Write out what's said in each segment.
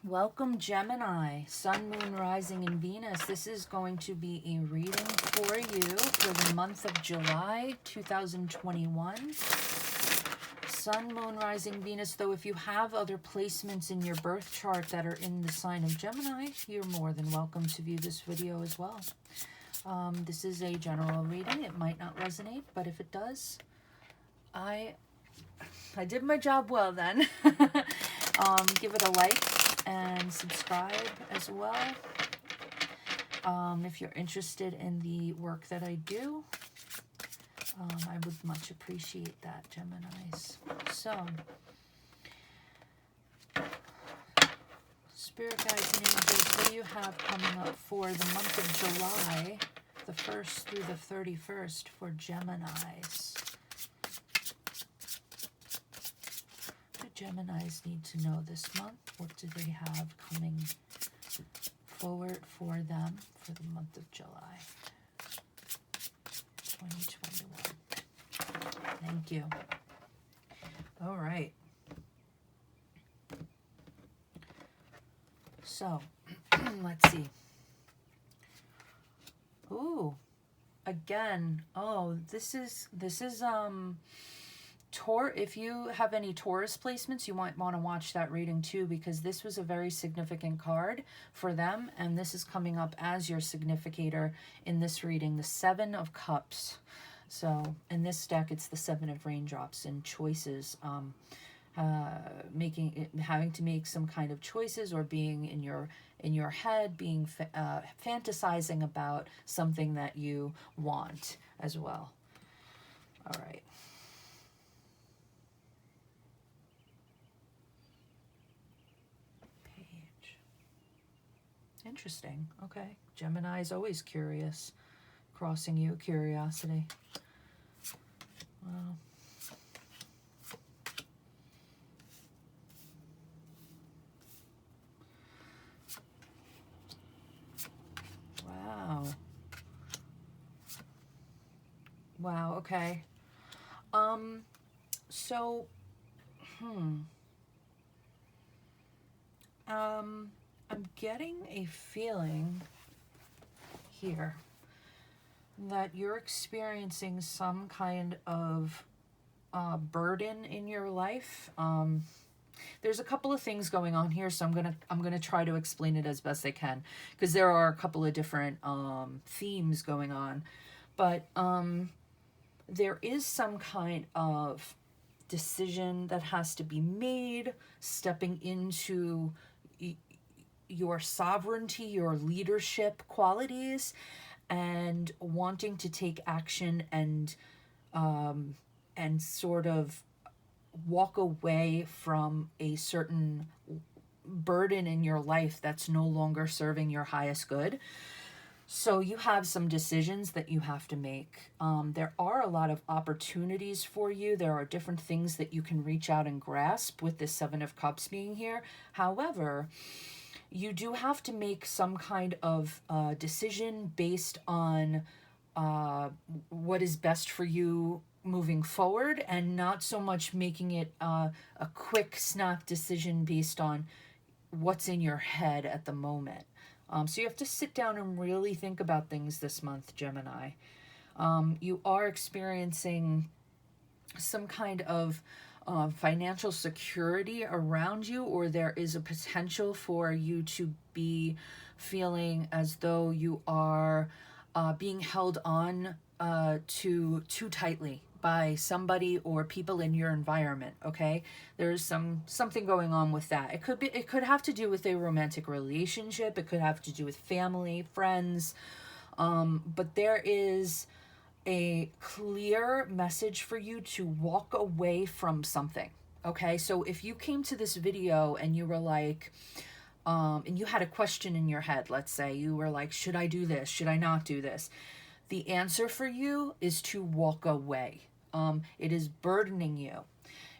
Welcome, Gemini, Sun, Moon, Rising, and Venus. This is going to be a reading for you for the month of July 2021. Sun, Moon, Rising, Venus. Though if you have other placements in your birth chart that are in the sign of Gemini, you're more than welcome to view this video as well. This is a general reading. It might not resonate, but if it does, I did my job well then. Give it a like and subscribe as well. If you're interested in the work that I do, I would much appreciate that, Geminis. So, Spirit Guides and Angels, what do you have coming up for the month of July, the 1st through the 31st for Geminis? Geminis need to know this month? What do they have coming forward for them for the month of July 2021? Thank you. All right. So, let's see. Ooh, again. Oh, this is if you have any Taurus placements, you might want to watch that reading too, because this was a very significant card for them, and this is coming up as your significator in this reading, the Seven of Cups. So in this deck, it's the Seven of Raindrops and choices, having to make some kind of choices, or being in your head, being fantasizing about something that you want as well. All right. Interesting. Okay. Gemini is always curious. Crossing you, curiosity. Wow. Wow. Wow, okay. So, I'm getting a feeling here that you're experiencing some kind of burden in your life. There's a couple of things going on here, so I'm gonna try to explain it as best I can, because there are a couple of different themes going on, but there is some kind of decision that has to be made, stepping into your sovereignty, your leadership qualities, and wanting to take action and sort of walk away from a certain burden in your life that's no longer serving your highest good. So you have some decisions that you have to make. There are a lot of opportunities for you. There are different things that you can reach out and grasp with this Seven of Cups being here. However, you do have to make some kind of decision based on what is best for you moving forward, and not so much making it a quick snap decision based on what's in your head at the moment. So you have to sit down and really think about things this month, Gemini. You are experiencing some kind of financial security around you, or there is a potential for you to be feeling as though you are being held on too tightly by somebody or people in your environment. Okay, there's something going on with that. It could have to do with a romantic relationship. It could have to do with family, friends, but there is a clear message for you to walk away from something. Okay, so if you came to this video and you were like, and you had a question in your head, let's say you were like, should I do this? Should I not do this? The answer for you is to walk away. It is burdening you.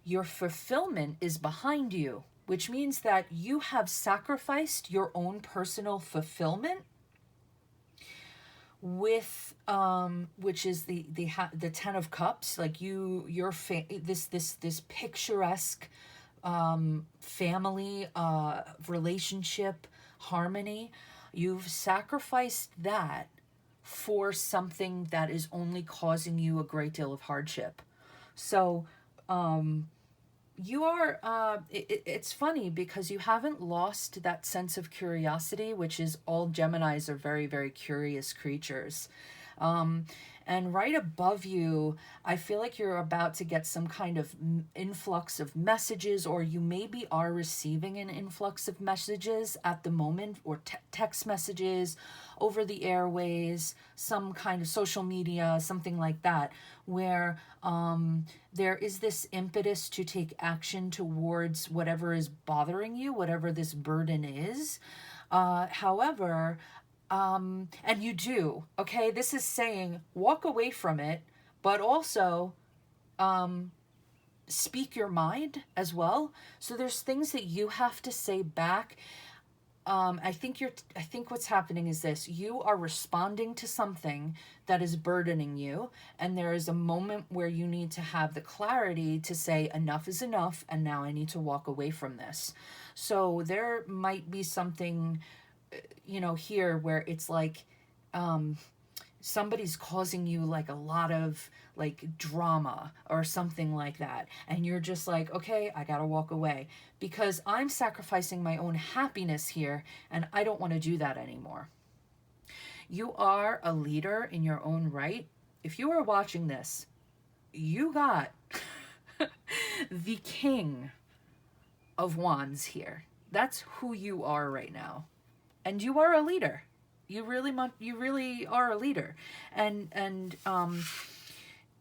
Your fulfillment is behind you, which means that you have sacrificed your own personal fulfillment with which is the Ten of Cups, like this picturesque family, relationship, harmony. You've sacrificed that for something that is only causing you a great deal of hardship. So, you are, it's funny because you haven't lost that sense of curiosity, which is all Geminis are very, very curious creatures. Um, and right above you, I feel like you're about to get some kind of influx of messages, or you maybe are receiving an influx of messages at the moment, or text messages over the airways, some kind of social media, something like that, where there is this impetus to take action towards whatever is bothering you, whatever this burden is. However, and you do, okay? This is saying walk away from it, but also speak your mind as well. So there's things that you have to say back. I think what's happening is this: you are responding to something that is burdening you, and there is a moment where you need to have the clarity to say enough is enough, and now I need to walk away from this. So there might be something, here where it's like, somebody's causing you like a lot of like drama or something like that, and you're just like, okay, I gotta walk away because I'm sacrificing my own happiness here, and I don't want to do that anymore. You are a leader in your own right. If you are watching this, you got the King of Wands here. That's who you are right now, and you are a leader. You really are a leader, and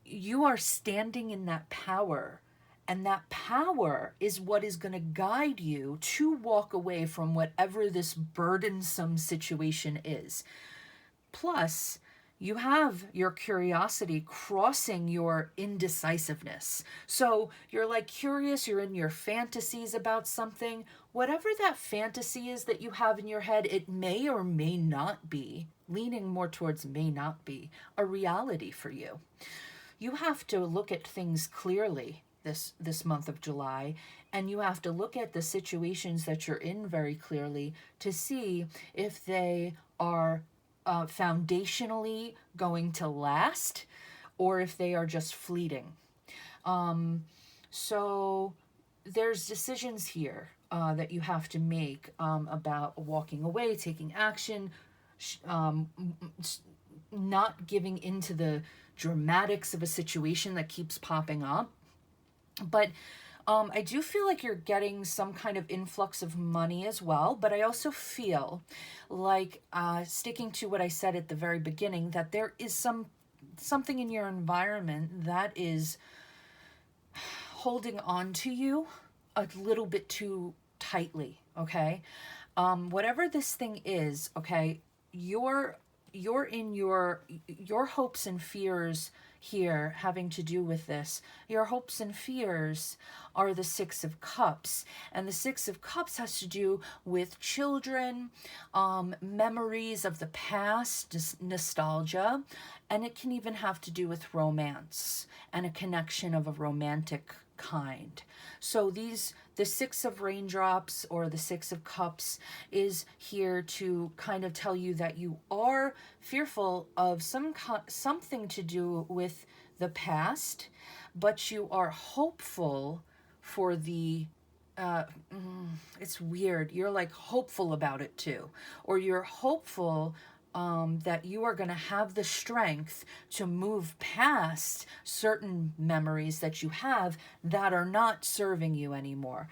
you are standing in that power, and that power is what is going to guide you to walk away from whatever this burdensome situation is. Plus, you have your curiosity crossing your indecisiveness. So you're like curious, you're in your fantasies about something. Whatever that fantasy is that you have in your head, it may or may not be, leaning more towards may not be, a reality for you. You have to look at things clearly this month of July, and you have to look at the situations that you're in very clearly to see if they are foundationally going to last, or if they are just fleeting. So there's decisions here that you have to make about walking away, taking action, not giving into the dramatics of a situation that keeps popping up. But I do feel like you're getting some kind of influx of money as well. But I also feel like, sticking to what I said at the very beginning, that there is something in your environment that is holding on to you a little bit too tightly. Okay, whatever this thing is, okay, you're in your hopes and fears here having to do with this. Your hopes and fears are the Six of Cups, and the Six of Cups has to do with children, memories of the past, nostalgia, and it can even have to do with romance and a connection of a romantic kind. So the Six of Raindrops, or the Six of Cups, is here to kind of tell you that you are fearful of something to do with the past, but you are hopeful for the it's weird. You're like hopeful about it too, or you're hopeful that you are going to have the strength to move past certain memories that you have that are not serving you anymore.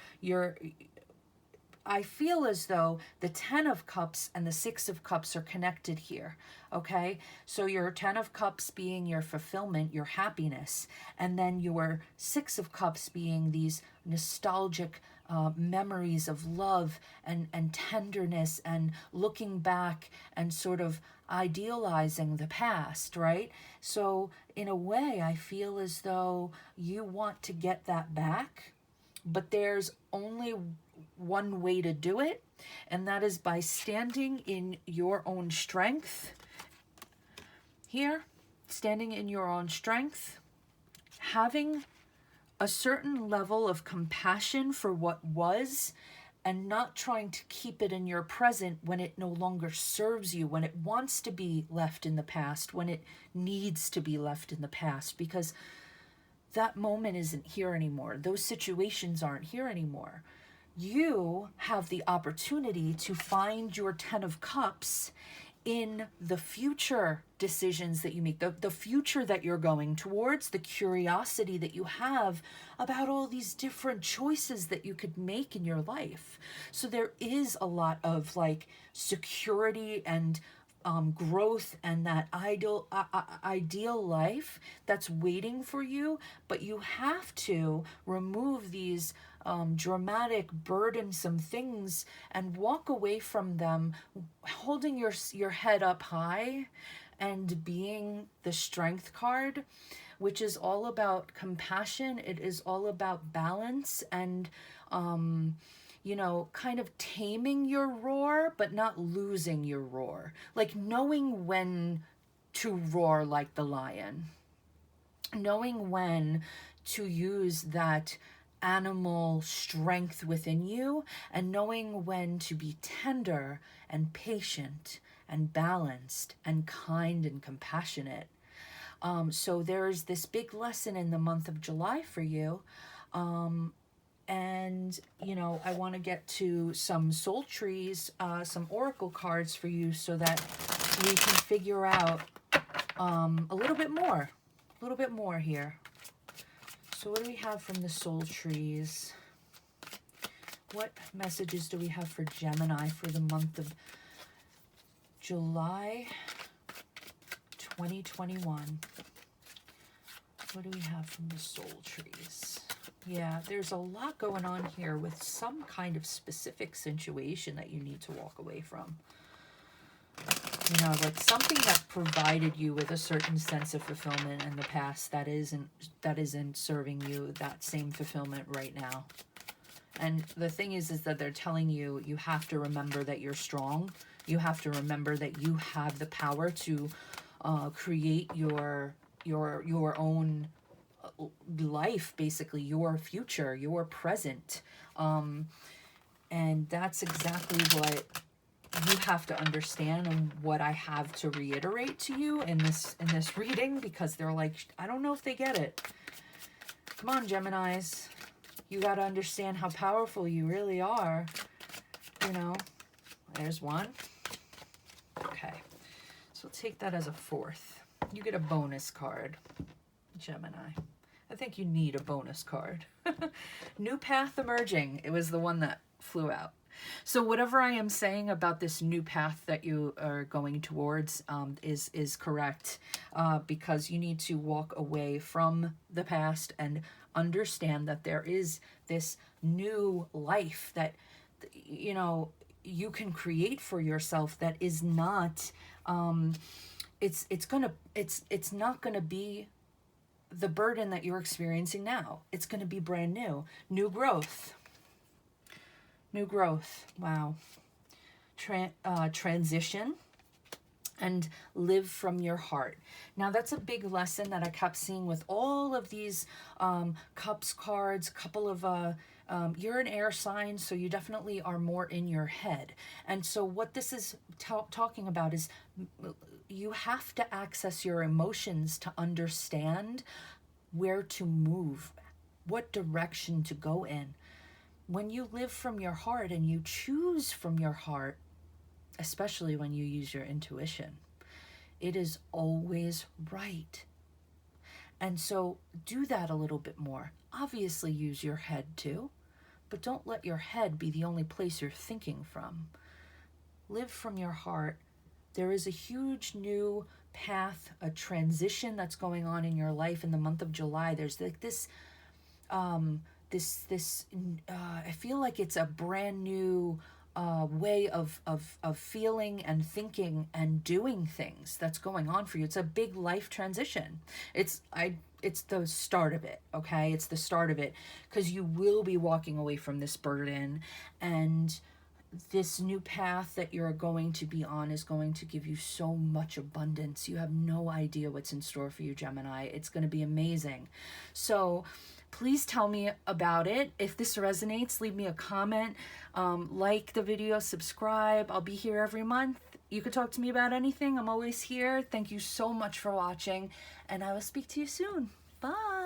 I feel as though the Ten of Cups and the Six of Cups are connected here, okay? So your Ten of Cups being your fulfillment, your happiness, and then your Six of Cups being these nostalgic memories of love and tenderness, and looking back and sort of idealizing the past, right? So in a way, I feel as though you want to get that back, but there's only one way to do it, and that is by standing in your own strength. Here, standing in your own strength, having a certain level of compassion for what was, and not trying to keep it in your present when it no longer serves you, when it wants to be left in the past, when it needs to be left in the past, because that moment isn't here anymore. Those situations aren't here anymore. You have the opportunity to find your 10 of Cups in the future decisions that you make, the future that you're going towards, the curiosity that you have about all these different choices that you could make in your life. So there is a lot of like security and growth and that ideal life that's waiting for you, but you have to remove these dramatic, burdensome things and walk away from them, holding your head up high and being the Strength card, which is all about compassion. It is all about balance and you know, kind of taming your roar, but not losing your roar. Like knowing when to roar like the lion. Knowing when to use that animal strength within you, and knowing when to be tender and patient and balanced and kind and compassionate. So there's this big lesson in the month of July for you. And, you know, I want to get to some soul trees, some oracle cards for you so that we can figure out a little bit more here. So what do we have from the soul trees? What messages do we have for Gemini for the month of July 2021? What do we have from the soul trees? Yeah, there's a lot going on here with some kind of specific situation that you need to walk away from. You know, like something that provided you with a certain sense of fulfillment in the past that isn't serving you that same fulfillment right now. And the thing is that they're telling you, you have to remember that you're strong. You have to remember that you have the power to create your own life, basically your future, your present. And that's exactly what you have to understand, and what I have to reiterate to you in this reading, because they're like, I don't know if they get it. Come on, Geminis. You got to understand how powerful you really are. You know, there's one. Okay. So take that as a fourth. You get a bonus card, Gemini. I think you need a bonus card. New path emerging. It was the one that flew out. So whatever I am saying about this new path that you are going towards is correct, because you need to walk away from the past and understand that there is this new life that, you know, you can create for yourself that is not it's not gonna be the burden that you're experiencing now. It's going to be brand new. New growth. New growth. Wow. Transition and live from your heart. Now that's a big lesson that I kept seeing with all of these cups cards, couple of you're an air sign, so you definitely are more in your head. And so what this is talking about is you have to access your emotions to understand where to move, what direction to go in. When you live from your heart and you choose from your heart, especially when you use your intuition, it is always right. And so do that a little bit more. Obviously use your head too, but don't let your head be the only place you're thinking from. Live from your heart. There is a huge new path, a transition that's going on in your life in the month of July. There's like this, I feel like it's a brand new way of feeling and thinking and doing things that's going on for you. It's a big life transition. It's the start of it, okay? It's the start of it, because you will be walking away from this burden, and this new path that you're going to be on is going to give you so much abundance. You have no idea what's in store for you, Gemini. It's going to be amazing. So Please tell me about it. If this resonates, leave me a comment, like the video, subscribe. I'll be here every month. You could talk to me about anything. I'm always here. Thank you so much for watching, and I will speak to you soon. Bye.